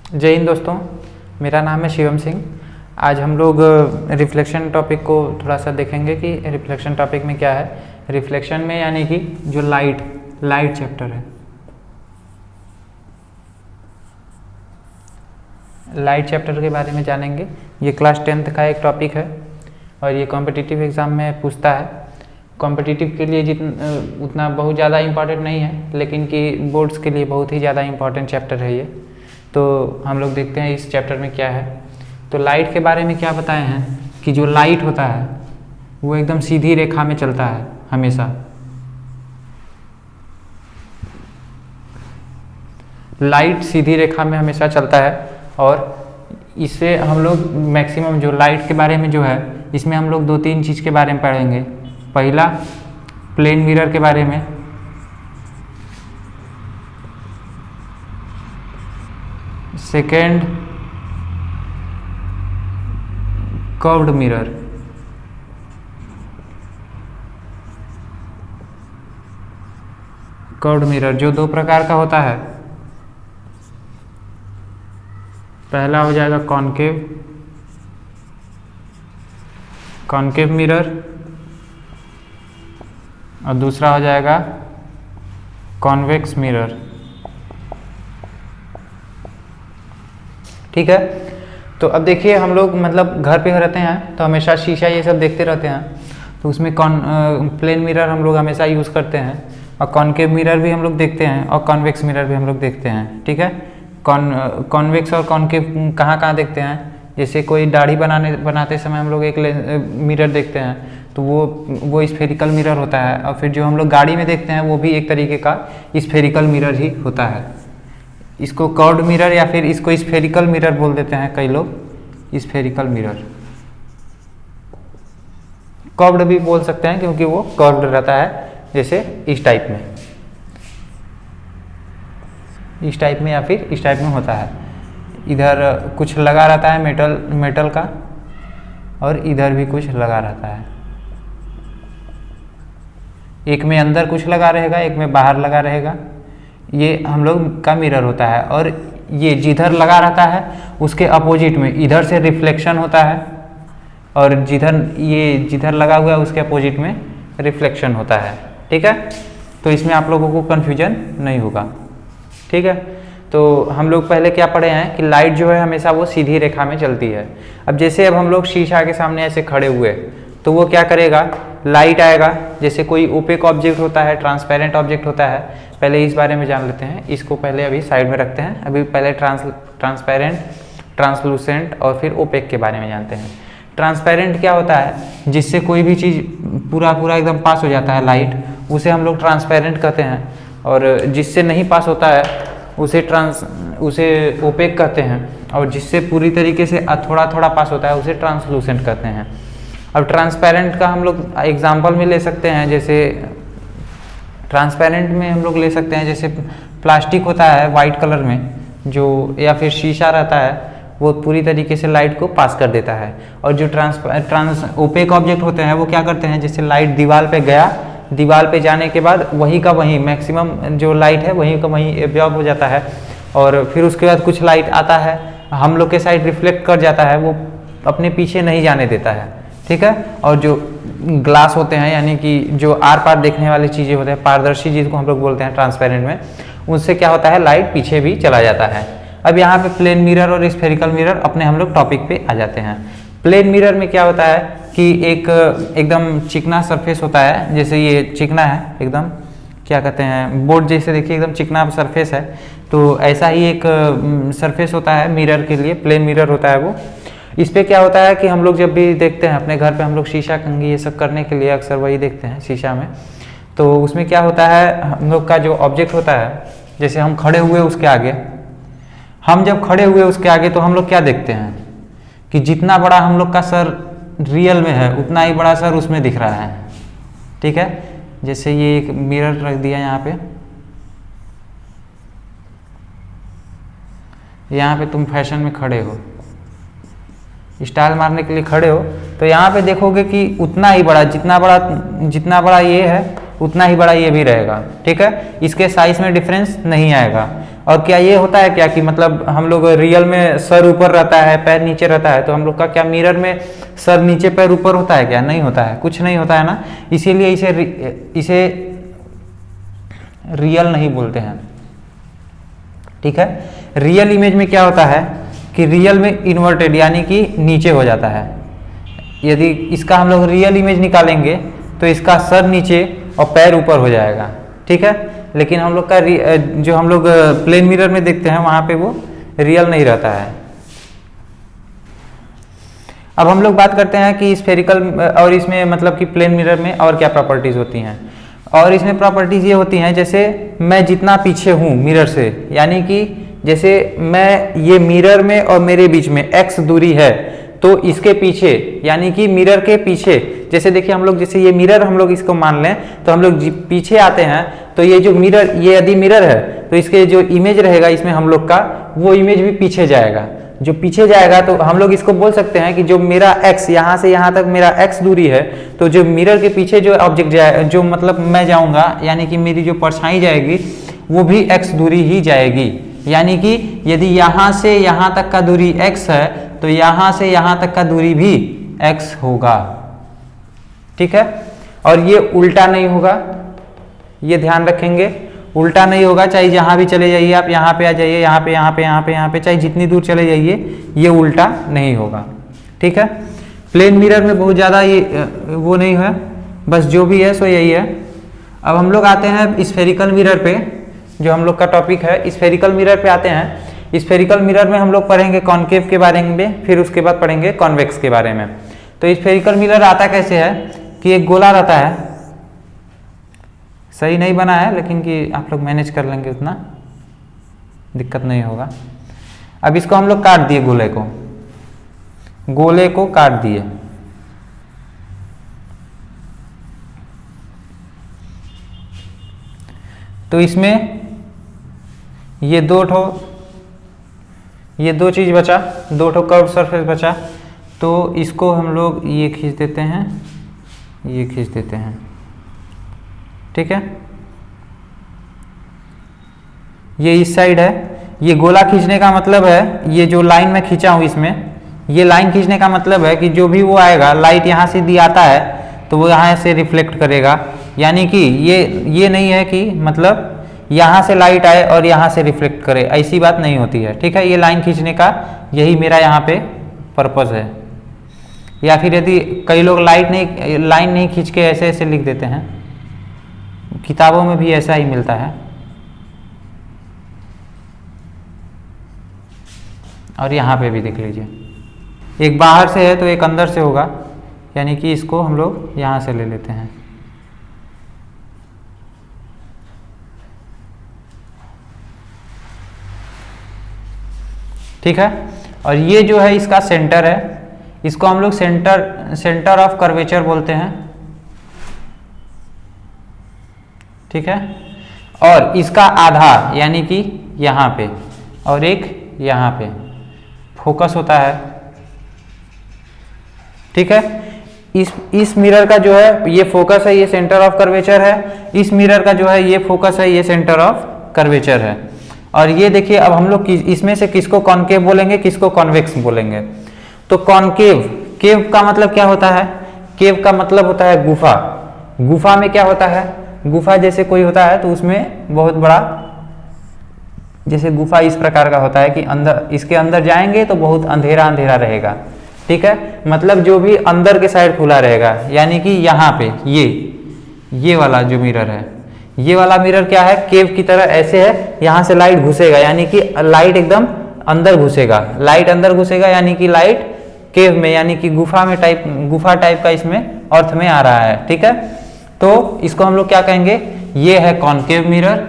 जय हिंद दोस्तों, मेरा नाम है शिवम सिंह। आज हम लोग रिफ्लेक्शन टॉपिक को थोड़ा सा देखेंगे कि रिफ्लेक्शन टॉपिक में क्या है। रिफ्लेक्शन में यानी कि जो लाइट चैप्टर है, लाइट चैप्टर के बारे में जानेंगे। ये क्लास 10th का एक टॉपिक है और ये कॉम्पिटिटिव एग्ज़ाम में पूछता है। कॉम्पिटिटिव के लिए उतना बहुत ज़्यादा इम्पॉर्टेंट नहीं है, लेकिन कि बोर्ड्स के लिए बहुत ही ज़्यादा इम्पॉर्टेंट चैप्टर है ये। तो हम लोग देखते हैं इस चैप्टर में क्या है। तो लाइट के बारे में क्या बताए हैं कि जो लाइट होता है वो एकदम सीधी रेखा में चलता है हमेशा। लाइट सीधी रेखा में हमेशा चलता है और इससे हम लोग मैक्सिमम जो लाइट के बारे में जो है, इसमें हम लोग 2-3 चीज़ के बारे में पढ़ेंगे। पहला, प्लेन मिरर के बारे में। Second, curved mirror. Curved mirror जो 2 प्रकार का होता है। पहला हो जाएगा कॉन्केव मिरर और दूसरा हो जाएगा कॉन्वेक्स मिरर। ठीक है। तो अब देखिए, हम लोग मतलब घर पे रहते हैं तो हमेशा शीशा ये सब देखते रहते हैं, तो उसमें प्लेन मिरर हम लोग हमेशा यूज़ करते हैं और कॉन्केव मिरर भी हम लोग देखते हैं और कॉन्वेक्स मिरर भी हम लोग देखते हैं। ठीक है। कॉन्वेक्स और कॉन्केव कहाँ कहाँ देखते हैं, जैसे कोई दाढ़ी बनाते समय हम लोग एक मिरर देखते हैं, तो वो स्फेरिकल मिरर होता है। और फिर जो हम लोग गाड़ी में देखते हैं वो भी एक तरीके का स्फेरिकल मिरर ही होता है। इसको कर्व्ड मिरर या फिर इसको स्फेरिकल मिरर बोल देते हैं कई लोग, स्फेरिकल मिरर। कर्व्ड भी बोल सकते हैं क्योंकि वो कर्व्ड रहता है, जैसे इस टाइप में या फिर इस टाइप में होता है। इधर कुछ लगा रहता है मेटल का और इधर भी कुछ लगा रहता है। एक में अंदर कुछ लगा रहेगा, एक में बाहर लगा रहेगा। ये हम लोग का मिरर होता है। और ये जिधर लगा रहता है उसके अपोजिट में इधर से रिफ्लेक्शन होता है और जिधर लगा हुआ है उसके अपोजिट में रिफ्लेक्शन होता है। ठीक है। तो इसमें आप लोगों को कन्फ्यूजन नहीं होगा। ठीक है। तो हम लोग पहले क्या पढ़े हैं कि लाइट जो है हमेशा वो सीधी रेखा में चलती है। अब जैसे अब हम लोग शीशा के सामने ऐसे खड़े हुए तो वो क्या करेगा, लाइट आएगा। जैसे कोई ओपेक ऑब्जेक्ट होता है, ट्रांसपेरेंट ऑब्जेक्ट होता है, पहले इस बारे में जान लेते हैं। इसको पहले अभी साइड में रखते हैं। अभी पहले ट्रांसपेरेंट, ट्रांसलूसेंट और फिर ओपेक के बारे में जानते हैं। ट्रांसपेरेंट क्या होता है, जिससे कोई भी चीज़ पूरा एकदम पास हो जाता है लाइट, उसे हम लोग ट्रांसपेरेंट कहते हैं। और जिससे नहीं पास होता है उसे ओपेक कहते हैं। और जिससे पूरी तरीके से थोड़ा पास होता है उसे ट्रांसलूसेंट कहते हैं। अब ट्रांसपेरेंट का हम लोग एग्जाम्पल में ले सकते हैं, जैसे ट्रांसपेरेंट में हम लोग ले सकते हैं जैसे प्लास्टिक होता है वाइट कलर में जो, या फिर शीशा रहता है, वो पूरी तरीके से लाइट को पास कर देता है। और जो ओपेक ऑब्जेक्ट होते हैं वो क्या करते हैं, जैसे लाइट दीवार पे गया, दीवार पे जाने के बाद वहीं का वहीं मैक्सिमम जो लाइट है वहीं का वहीं एब्जॉर्ब हो जाता है। और फिर उसके बाद कुछ लाइट आता है, हम लोग के साइड रिफ्लेक्ट कर जाता है, वो अपने पीछे नहीं जाने देता है। ठीक है। और जो ग्लास होते हैं, यानी कि जो आर पार देखने वाली चीज़ें होते हैं, पारदर्शी जिसको हम लोग बोलते हैं ट्रांसपेरेंट में, उनसे क्या होता है, लाइट पीछे भी चला जाता है। अब यहाँ पे प्लेन मिरर और स्फेरिकल मिरर अपने हम लोग टॉपिक पे आ जाते हैं। प्लेन मिरर में क्या होता है कि एक एकदम चिकना सरफेस होता है, जैसे ये चिकना है एकदम, क्या कहते हैं, बोर्ड जैसे देखिए एकदम चिकना सरफेस है। तो ऐसा ही एक सरफेस होता है मिरर के लिए, प्लेन मिरर होता है वो। इस पे क्या होता है कि हम लोग जब भी देखते हैं अपने घर पे, हम लोग शीशा कंघी ये सब करने के लिए अक्सर वही देखते हैं शीशा में। तो उसमें क्या होता है, हम लोग का जो ऑब्जेक्ट होता है, जैसे हम खड़े हुए उसके आगे, तो हम लोग क्या देखते हैं कि जितना बड़ा हम लोग का सर रियल में है उतना ही बड़ा सर उसमें दिख रहा है। ठीक है। जैसे ये एक मिरर रख दिया यहाँ पे तुम फैशन में खड़े हो, स्टाइल मारने के लिए खड़े हो, तो यहाँ पे देखोगे कि उतना ही बड़ा, जितना बड़ा ये है उतना ही बड़ा ये भी रहेगा। ठीक है। इसके साइज में डिफरेंस नहीं आएगा। और क्या ये होता है क्या कि मतलब हम लोग रियल में सर ऊपर रहता है पैर नीचे रहता है, तो हम लोग का क्या मिरर में सर नीचे पैर ऊपर होता है क्या? नहीं होता है, कुछ नहीं होता है ना। इसीलिए इसे रियल नहीं बोलते हैं, ठीक है। रियल इमेज में क्या होता है कि रियल में इन्वर्टेड यानी कि नीचे हो जाता है। यदि इसका हम लोग रियल इमेज निकालेंगे तो इसका सर नीचे और पैर ऊपर हो जाएगा, ठीक है। लेकिन हम लोग का जो हम लोग प्लेन मिरर में देखते हैं वहां पे वो रियल नहीं रहता है। अब हम लोग बात करते हैं कि स्फेरिकल और इसमें मतलब कि प्लेन मिरर में और क्या प्रॉपर्टीज होती हैं। और इसमें प्रॉपर्टीज ये होती हैं, जैसे मैं जितना पीछे हूँ मिरर से, यानी कि जैसे मैं ये मिरर में और मेरे बीच में x दूरी है, तो इसके पीछे यानी कि मिरर के पीछे, जैसे देखिए हम लोग जैसे ये मिरर हम लोग इसको मान लें तो हम लोग पीछे आते हैं, तो ये जो मिरर ये यदि मिरर है तो इसके जो इमेज रहेगा इसमें हम लोग का वो इमेज भी पीछे जाएगा। जो पीछे जाएगा तो हम लोग इसको बोल सकते हैं कि जो मेरा x यहाँ से यहाँ तक मेरा x दूरी है, तो जो मिरर के पीछे जो ऑब्जेक्ट जाए जो मतलब मैं जाऊँगा यानी कि मेरी जो परछाई जाएगी वो भी x दूरी ही जाएगी। यानी कि यदि यहाँ से यहाँ तक का दूरी x है तो यहाँ से यहाँ तक का दूरी भी x होगा, ठीक है। और ये उल्टा नहीं होगा, ये ध्यान रखेंगे, उल्टा नहीं होगा। चाहे जहाँ भी चले जाइए आप, यहाँ पे आ जाइए, यहाँ पे यहाँ पे यहाँ पे यहाँ पे, चाहे जितनी दूर चले जाइए ये उल्टा नहीं होगा, ठीक है। प्लेन मिरर में बहुत ज़्यादा ये वो नहीं है, बस जो भी है सो यही है। अब हम लोग आते हैं स्फेरिकल मिरर पे, जो हम लोग का टॉपिक है स्फेरिकल मिरर पे आते हैं। स्फेरिकल मिरर में हम लोग पढ़ेंगे कॉनकेव के बारे में, फिर उसके बाद पढ़ेंगे कॉन्वेक्स के बारे में। तो स्फेरिकल मिरर आता कैसे है कि एक गोला रहता है, सही नहीं बना है लेकिन कि आप लोग मैनेज कर लेंगे, उतना दिक्कत नहीं होगा। अब इसको हम लोग काट दिए, गोले को काट दिए, तो इसमें ये दो चीज बचा, दो ठो कर्व सरफेस बचा, तो इसको हम लोग ये खींच देते हैं, ये खींच देते हैं, ठीक है। ये इस साइड है, ये गोला खींचने का मतलब है, ये जो लाइन में खींचा हूं इसमें, ये लाइन खींचने का मतलब है कि जो भी वो आएगा, लाइट यहाँ से दी आता है तो वो यहाँ से रिफ्लेक्ट करेगा। यानी कि ये नहीं है कि मतलब यहाँ से लाइट आए और यहाँ से रिफ्लेक्ट करे, ऐसी बात नहीं होती है, ठीक है। ये लाइन खींचने का यही मेरा यहाँ पे पर्पस है। या फिर यदि कई लोग लाइन नहीं खींच के ऐसे ऐसे लिख देते हैं, किताबों में भी ऐसा ही मिलता है। और यहाँ पे भी देख लीजिए, एक बाहर से है तो एक अंदर से होगा, यानी कि इसको हम लोग यहाँ से ले लेते हैं, ठीक है। और ये जो है इसका सेंटर है, इसको हम लोग सेंटर ऑफ कर्वेचर बोलते हैं, ठीक है। और इसका आधार यानी कि यहाँ पे और एक यहाँ पे फोकस होता है, ठीक है। इस मिरर का जो है ये फोकस है, ये सेंटर ऑफ कर्वेचर है। इस मिरर का जो है ये फोकस है, ये सेंटर ऑफ कर्वेचर है। और ये देखिए, अब हम लोग इसमें से किसको कॉनकेव बोलेंगे, किसको कॉन्वेक्स बोलेंगे। तो कॉनकेव, केव का मतलब क्या होता है? केव का मतलब होता है गुफा। गुफा में क्या होता है, गुफा जैसे कोई होता है तो उसमें बहुत बड़ा, जैसे गुफा इस प्रकार का होता है कि अंदर, इसके अंदर जाएंगे तो बहुत अंधेरा अंधेरा रहेगा, ठीक है। मतलब जो भी अंदर के साइड खुला रहेगा, यानी कि यहाँ पे ये वाला जो मिरर है, ये वाला मिरर क्या है, केव की तरह ऐसे है, यहाँ से लाइट घुसेगा, यानी कि लाइट एकदम अंदर घुसेगा, लाइट अंदर घुसेगा, यानी कि लाइट केव में, यानी कि गुफा में गुफा टाइप का इसमें अर्थ में आ रहा है, ठीक है। तो इसको हम लोग क्या कहेंगे, ये है कॉनकेव मिरर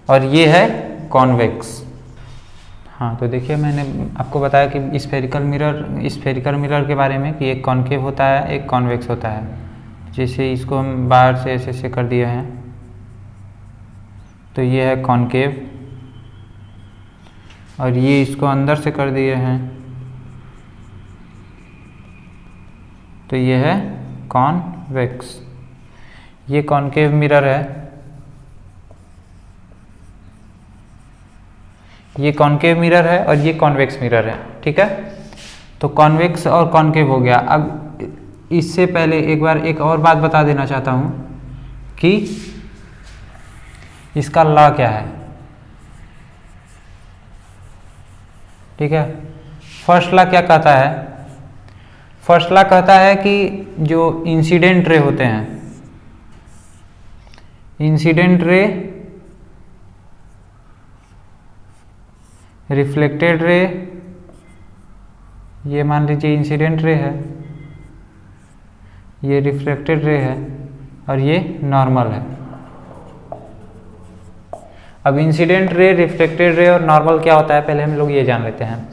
और ये है कॉन्वेक्स। हाँ, तो देखिए मैंने आपको बताया कि स्फेरिकल मिरर के बारे में कि एक कॉनकेव होता है, एक कॉन्वेक्स होता है। जैसे इसको हम बाहर से ऐसे ऐसे कर दिए हैं तो ये है कॉनकेव, और ये इसको अंदर से कर दिए हैं तो ये है कॉन्वेक्स। ये कॉनकेव मिरर है ये कॉनकेव मिरर है और ये कॉन्वेक्स मिरर है, ठीक है। तो कॉन्वेक्स और कॉनकेव हो गया। अब इससे पहले एक बार एक और बात बता देना चाहता हूँ कि इसका लॉ क्या है, ठीक है। फर्स्ट लॉ क्या कहता है? फर्स्ट लॉ कहता है कि जो इंसिडेंट रे होते हैं, इंसिडेंट रे, रिफ्लेक्टेड रे, ये मान लीजिए इंसिडेंट रे है, ये रिफ्लेक्टेड रे है और ये नॉर्मल है। अब इंसिडेंट रे, रिफ्लेक्टेड रे और नॉर्मल क्या होता है पहले हम लोग ये जान लेते हैं।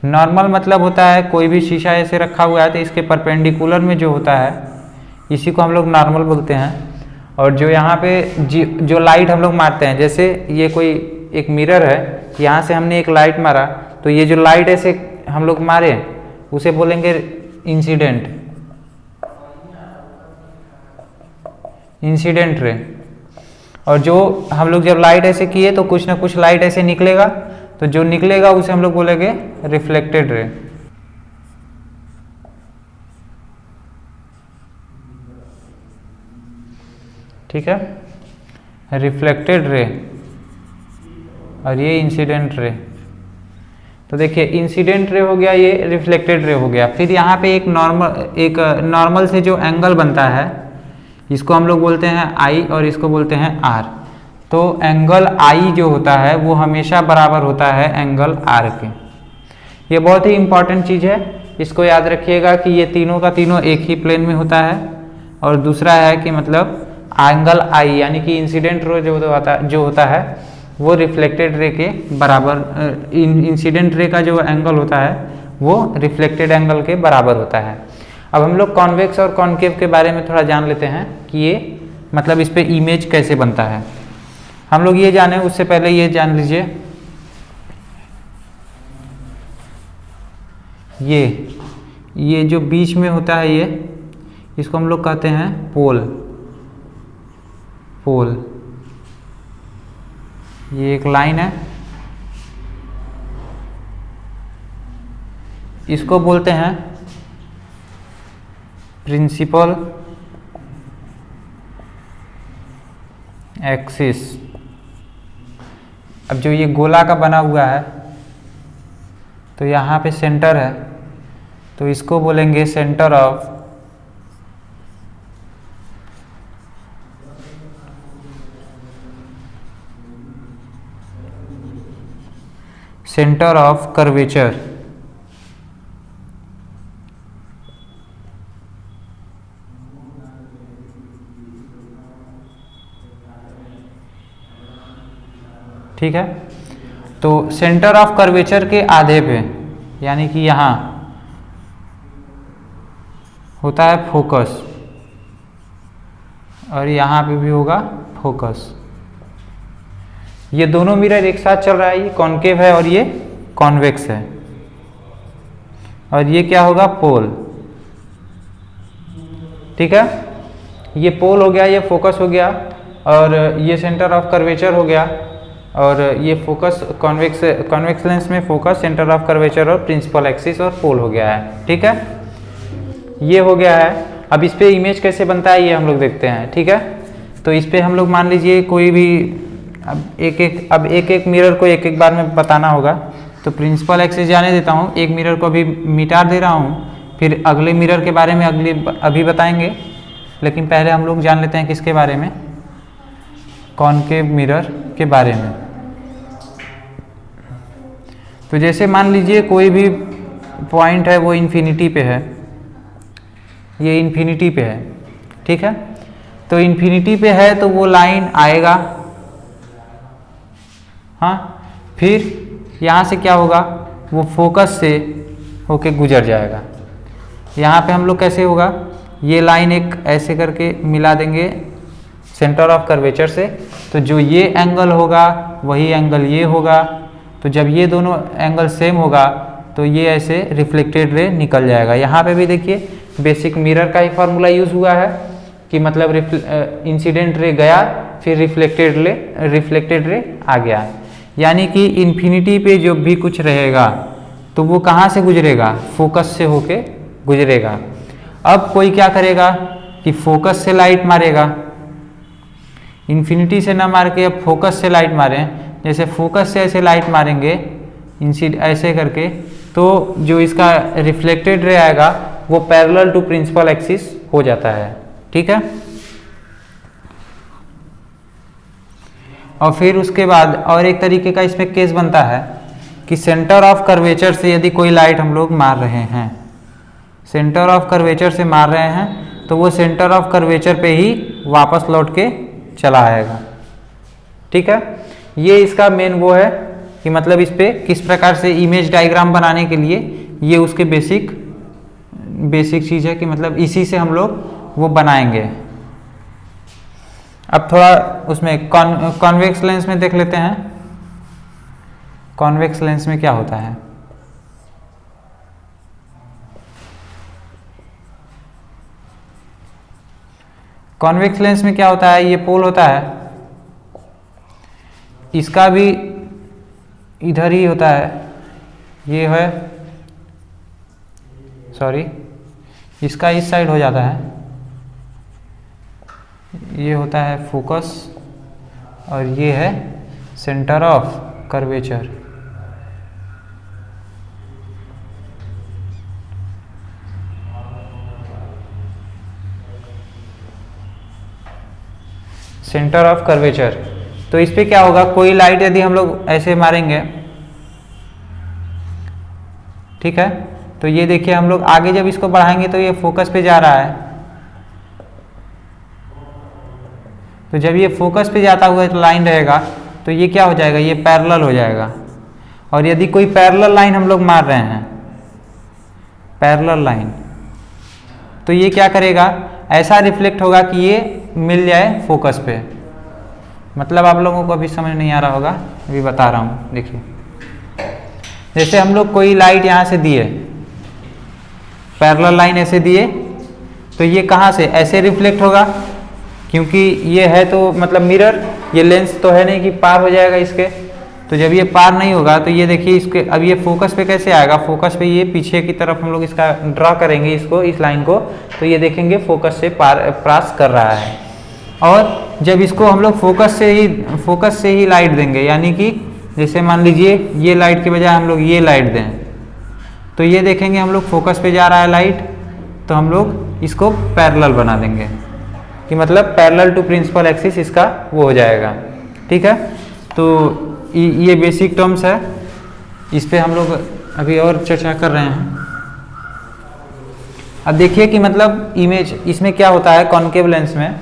नॉर्मल मतलब होता है कोई भी शीशा ऐसे रखा हुआ है तो इसके परपेंडिकुलर में जो होता है इसी को हम लोग नॉर्मल बोलते हैं। और जो यहाँ पे जो लाइट हम लोग मारते हैं, जैसे ये कोई एक मिरर है, यहाँ से हमने एक लाइट मारा तो ये जो लाइट ऐसे हम लोग मारे उसे बोलेंगे इंसिडेंट, इंसिडेंट रे। और जो हम लोग जब लाइट ऐसे किए तो कुछ ना कुछ लाइट ऐसे निकलेगा, तो जो निकलेगा उसे हम लोग बोलेंगे रिफ्लेक्टेड रे। ठीक है, रिफ्लेक्टेड रे और ये इंसिडेंट रे। तो देखिए इंसिडेंट रे हो गया, ये रिफ्लेक्टेड रे हो गया। फिर यहाँ पे एक नॉर्मल से जो एंगल बनता है इसको हम लोग बोलते हैं आई और इसको बोलते हैं आर। तो एंगल आई जो होता है वो हमेशा बराबर होता है एंगल आर के। ये बहुत ही इंपॉर्टेंट चीज़ है, इसको याद रखिएगा कि ये तीनों का तीनों एक ही प्लेन में होता है। और दूसरा है कि मतलब एंगल आई यानी कि इंसिडेंट रे जो होता है वो रिफ्लेक्टेड रे के बराबर, इंसिडेंट रे का जो एंगल होता है वो रिफ्लेक्टेड एंगल के बराबर होता है। अब हम लोग कॉन्वेक्स और कॉनकेव के बारे में थोड़ा जान लेते हैं कि ये मतलब इस पे इमेज कैसे बनता है। हम लोग ये जाने उससे पहले ये जान लीजिए, ये जो बीच में होता है ये, इसको हम लोग कहते हैं पोल। ये एक लाइन है, इसको बोलते हैं प्रिंसिपल एक्सिस। अब जो ये गोला का बना हुआ है तो यहाँ पे सेंटर है, तो इसको बोलेंगे सेंटर ऑफ कर्वेचर। ठीक है, तो सेंटर ऑफ कर्वेचर के आधे पे यानी कि यहाँ होता है फोकस और यहाँ पे भी होगा फोकस। ये दोनों मिरर एक साथ चल रहा है, ये कॉनकेव है और ये कॉन्वेक्स है। और ये क्या होगा? पोल। ठीक है, ये पोल हो गया, ये फोकस हो गया और ये सेंटर ऑफ कर्वेचर हो गया। और ये फोकस कॉन्वेक्स लेंस में फोकस, सेंटर ऑफ कर्वेचर और प्रिंसिपल एक्सिस और पोल हो गया है। ठीक है, ये हो गया है। अब इस पे इमेज कैसे बनता है ये हम लोग देखते हैं। ठीक है, तो इस पे हम लोग मान लीजिए कोई भी अब एक एक मिरर को एक एक बार में बताना होगा। तो प्रिंसिपल एक्सिस जाने देता हूँ, एक मिरर को अभी मिटा दे रहा हूँ, फिर अगले मिरर के बारे में अभी बताएंगे। लेकिन पहले हम लोग जान लेते हैं किसके बारे में, कॉनकेव मिरर के बारे में। तो जैसे मान लीजिए कोई भी पॉइंट है वो इन्फिनिटी पे है, ये इन्फिनिटी पे है। ठीक है, तो इन्फिनिटी पे है तो वो लाइन आएगा, हाँ, फिर यहाँ से क्या होगा, वो फोकस से होके गुजर जाएगा। यहाँ पे हम लोग कैसे होगा, ये लाइन एक ऐसे करके मिला देंगे सेंटर ऑफ कर्वेचर से, तो जो ये एंगल होगा वही एंगल ये होगा। तो जब ये दोनों एंगल सेम होगा तो ये ऐसे रिफ्लेक्टेड रे निकल जाएगा। यहाँ पे भी देखिए बेसिक मिरर का ही फॉर्मूला यूज हुआ है कि मतलब इंसिडेंट रे गया, फिर रिफ्लेक्टेड रे आ गया। यानी कि इन्फिनिटी पे जो भी कुछ रहेगा तो वो कहाँ से गुजरेगा, फोकस से होके गुजरेगा। अब कोई क्या करेगा कि फोकस से लाइट मारेगा, इन्फिनिटी से ना मार के अब फोकस से लाइट मारें। जैसे फोकस से ऐसे लाइट मारेंगे ऐसे करके, तो जो इसका रिफ्लेक्टेड रे आएगा वो पैरेलल टू प्रिंसिपल एक्सिस हो जाता है। ठीक है, और फिर उसके बाद और एक तरीके का इसमें केस बनता है कि सेंटर ऑफ कर्वेचर से यदि कोई लाइट हम लोग मार रहे हैं, सेंटर ऑफ कर्वेचर से मार रहे हैं, तो वो सेंटर ऑफ कर्वेचर पे ही वापस लौट के चला आएगा। ठीक है, ये इसका मेन वो है कि मतलब इस पे किस प्रकार से इमेज डायग्राम बनाने के लिए ये उसके बेसिक चीज़ है कि मतलब इसी से हम लोग वो बनाएंगे। अब थोड़ा उसमें कॉन्वेक्स लेंस में देख लेते हैं, कॉन्वेक्स लेंस में क्या होता है। कॉन्वेक्स लेंस में क्या होता है, ये पोल होता है, इसका भी इधर ही होता है, ये है सॉरी इसका इस साइड हो जाता है, ये होता है फोकस और ये है centre of curvature. Centre of curvature, तो इस पे क्या होगा, कोई लाइट यदि हम लोग ऐसे मारेंगे, ठीक है, तो ये देखिए हम लोग आगे जब इसको बढ़ाएंगे तो ये फोकस पे जा रहा है, तो जब ये फोकस पे जाता हुआ लाइन रहेगा तो ये क्या हो जाएगा, ये पैरेलल हो जाएगा। और यदि कोई पैरेलल लाइन हम लोग मार रहे हैं, पैरेलल लाइन, तो ये क्या करेगा, ऐसा रिफ्लेक्ट होगा कि ये मिल जाए फोकस पे। मतलब आप लोगों को अभी समझ नहीं आ रहा होगा, अभी बता रहा हूँ। देखिए जैसे हम लोग कोई लाइट यहाँ से दिए, पैरेलल लाइन ऐसे दिए, तो ये कहाँ से ऐसे रिफ्लेक्ट होगा, क्योंकि ये है तो मतलब मिरर, ये लेंस तो है नहीं कि पार हो जाएगा इसके, तो जब ये पार नहीं होगा तो ये देखिए इसके अब ये फोकस पे कैसे आएगा, फोकस पे ये पीछे की तरफ हम लोग इसका ड्रा करेंगे इसको, इस लाइन को, तो ये देखेंगे फोकस से पास कर रहा है। और जब इसको हम लोग फोकस से ही लाइट देंगे, यानी कि जैसे मान लीजिए ये लाइट के बजाय हम लोग ये लाइट दें, तो ये देखेंगे हम लोग फोकस पे जा रहा है लाइट, तो हम लोग इसको पैरेलल बना देंगे कि मतलब पैरेलल टू प्रिंसिपल एक्सिस इसका वो हो जाएगा। ठीक है, तो ये बेसिक टर्म्स है, इस पे हम लोग अभी और चर्चा कर रहे हैं। अब देखिए कि मतलब इमेज इसमें क्या होता है, कॉनकेव लेंस में,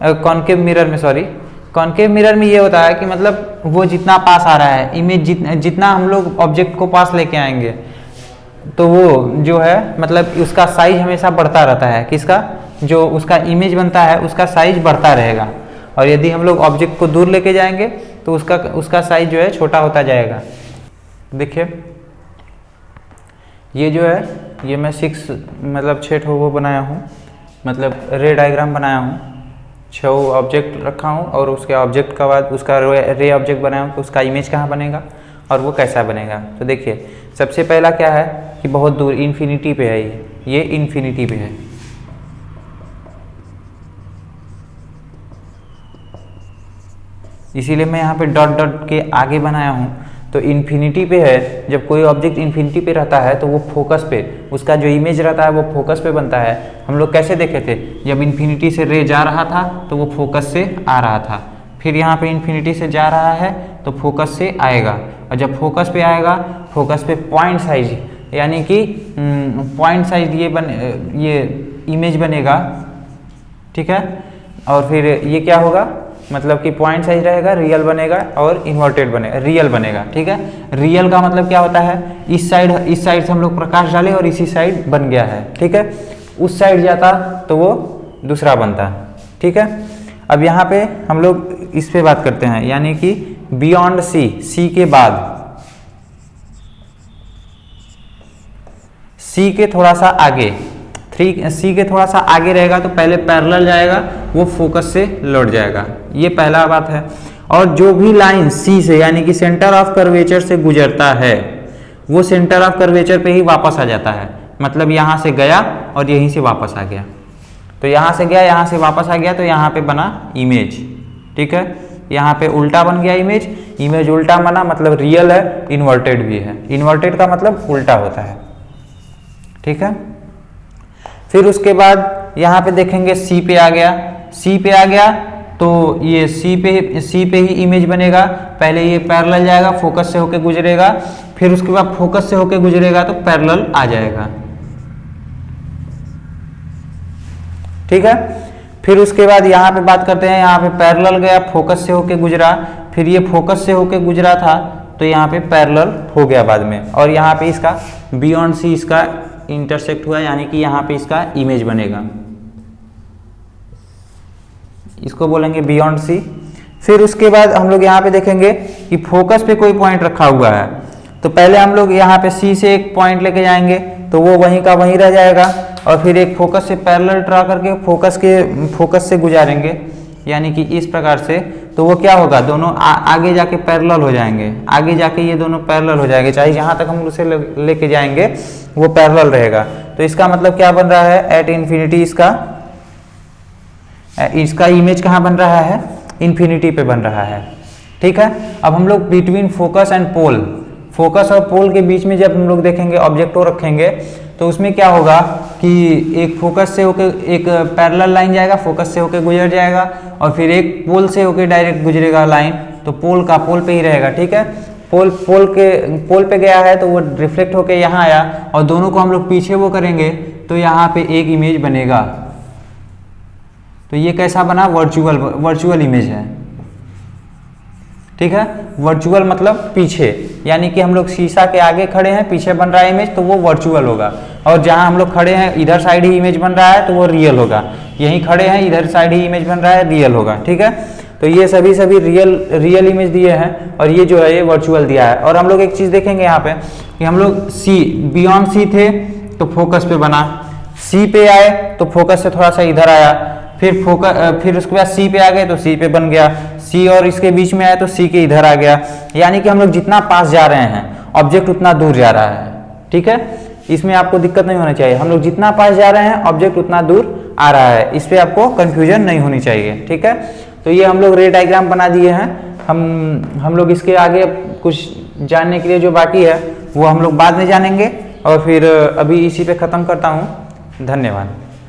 कॉनकेव मिरर में, सॉरी कॉनकेव मिरर में ये होता है कि मतलब वो जितना पास आ रहा है इमेज, जितना हम लोग ऑब्जेक्ट को पास लेके आएंगे, तो वो जो है मतलब उसका साइज हमेशा बढ़ता रहता है, किसका, जो उसका इमेज बनता है उसका साइज बढ़ता रहेगा। और यदि हम लोग ऑब्जेक्ट को दूर लेके जाएंगे तो उसका साइज जो है छोटा होता जाएगा। देखिए ये जो है, ये मैं 6 वो बनाया हूँ, मतलब रे डायग्राम बनाया हूँ, 6 ऑब्जेक्ट रखा हूँ और उसके ऑब्जेक्ट का बाद उसका रे ऑब्जेक्ट बनाया हूँ, तो उसका इमेज कहाँ बनेगा और वो कैसा बनेगा। तो देखिए सबसे पहला क्या है कि बहुत दूर इन्फिनिटी पे है, ये इन्फिनिटी पे है, इसीलिए मैं यहाँ पे डॉट डॉट के आगे बनाया हूँ। तो इन्फिनिटी पे है, जब कोई ऑब्जेक्ट इन्फिनिटी पे रहता है तो वो फोकस पे, उसका जो इमेज रहता है वो फोकस पे बनता है। हम लोग कैसे देखे थे, जब इन्फिनिटी से रे जा रहा था तो वो फोकस से आ रहा था, फिर यहाँ पे इन्फिनिटी से जा रहा है तो फोकस से आएगा, और जब फोकस पे आएगा, फोकस पे पॉइंट साइज, यानी कि पॉइंट साइज ये इमेज बनेगा। ठीक है, और फिर ये क्या होगा, मतलब कि पॉइंट साइज रहेगा, रियल बनेगा और इन्वर्टेड बनेगा, रियल बनेगा। ठीक है, रियल का मतलब क्या होता है, इस साइड से हम लोग प्रकाश डाले और इसी साइड बन गया है। ठीक है, उस साइड जाता तो वो दूसरा बनता। ठीक है, अब यहाँ पे हम लोग इस पे बात करते हैं, यानी कि बियॉन्ड सी के बाद, सी के थोड़ा सा आगे, सी के थोड़ा सा आगे रहेगा तो पहले पैरेलल जाएगा, वो फोकस से लौट जाएगा, ये पहला बात है। और जो भी लाइन सी से यानी कि सेंटर ऑफ कर्वेचर से गुजरता है वो सेंटर ऑफ कर्वेचर पे ही वापस आ जाता है। मतलब यहाँ से गया और यहीं से वापस आ गया, तो यहाँ से गया यहाँ से वापस आ गया, तो यहाँ पे बना इमेज। ठीक है, यहाँ पे उल्टा बन गया इमेज, इमेज उल्टा बना मतलब रियल है, इन्वर्टेड भी है। इन्वर्टेड का मतलब उल्टा होता है। ठीक है, फिर उसके बाद यहाँ पे देखेंगे सी पे आ गया, सी पे आ गया तो ये सी पे ही इमेज बनेगा। पहले ये पैरेलल जाएगा, फोकस से होके गुजरेगा, फिर उसके बाद फोकस से होके गुजरेगा तो पैरेलल आ जाएगा। ठीक है, फिर उसके बाद यहाँ पे बात करते हैं, यहाँ पे पैरेलल गया, फोकस से होके गुजरा, फिर ये फोकस से होके गुजरा था तो यहाँ पे पैरेलल हो गया बाद में, और यहाँ पे इसका बियॉन्ड सी इसका इंटरसेक्ट हुआ, यानी कि यहाँ पे इसका इमेज बनेगा, इसको बोलेंगे बियॉन्ड सी। फिर उसके बाद हम लोग यहाँ पे देखेंगे कि फोकस पे कोई पॉइंट रखा हुआ है, तो पहले हम लोग यहाँ पे सी से एक पॉइंट लेके जाएंगे तो वो वहीं का वहीं रह जाएगा, और फिर एक फोकस से पैरेलल ड्रा करके फोकस से गुजारेंगे, यानी कि इस प्रकार से। तो वो क्या होगा, दोनों आगे जाके पैरेलल हो जाएंगे, आगे जाके ये दोनों पैरेलल हो जाएंगे, चाहे जहाँ तक हम उसे लेके जाएंगे वो पैरेलल रहेगा। तो इसका मतलब क्या बन रहा है, एट इन्फिनिटी इसका इमेज कहाँ बन रहा है, इन्फिनिटी पे बन रहा है। ठीक है, अब हम लोग between focus and pole, focus और पोल के बीच में जब हम लोग देखेंगे ऑब्जेक्टो रखेंगे तो उसमें क्या होगा कि एक फोकस से होके एक पैरेलल लाइन जाएगा, फोकस से होके गुजर जाएगा, और फिर एक पोल से होके डायरेक्ट गुजरेगा लाइन, तो पोल पे ही रहेगा। ठीक है, पोल पे गया है तो वो रिफ्लेक्ट होके यहाँ आया, और दोनों को हम लोग पीछे वो करेंगे तो यहाँ पे एक इमेज बनेगा। तो ये कैसा बना, वर्चुअल इमेज है। ठीक है, वर्चुअल मतलब पीछे, यानी कि हम लोग शीशा के आगे खड़े हैं, पीछे बन रहा है इमेज तो वो वर्चुअल होगा, और जहां हम लोग खड़े हैं इधर साइड ही इमेज बन रहा है तो वो रियल होगा। यहीं खड़े हैं इधर साइड ही इमेज बन रहा है, रियल होगा। ठीक है, तो ये सभी रियल इमेज दिए हैं, और ये जो है ये वर्चुअल दिया है। और हम लोग एक चीज देखेंगे यहाँ पे कि हम लोग बियॉन्ड सी थे तो फोकस पे बना, सी पे आए तो फोकस से थोड़ा सा इधर आया, फिर उसके बाद सी पे आ गए तो सी पे बन गया, सी और इसके बीच में आया तो सी के इधर आ गया, यानी कि हम लोग जितना पास जा रहे हैं ऑब्जेक्ट उतना दूर जा रहा है। ठीक है, इसमें आपको दिक्कत नहीं होना चाहिए, हम लोग जितना पास जा रहे हैं ऑब्जेक्ट उतना दूर आ रहा है, इस पे आपको कंफ्यूजन नहीं होनी चाहिए। ठीक है, तो ये हम लोग रे डायग्राम बना दिए हैं। हम लोग इसके आगे कुछ जानने के लिए जो बाकी है वो हम लोग बाद में जानेंगे, और फिर अभी इसी पे ख़त्म करता हूँ। धन्यवाद।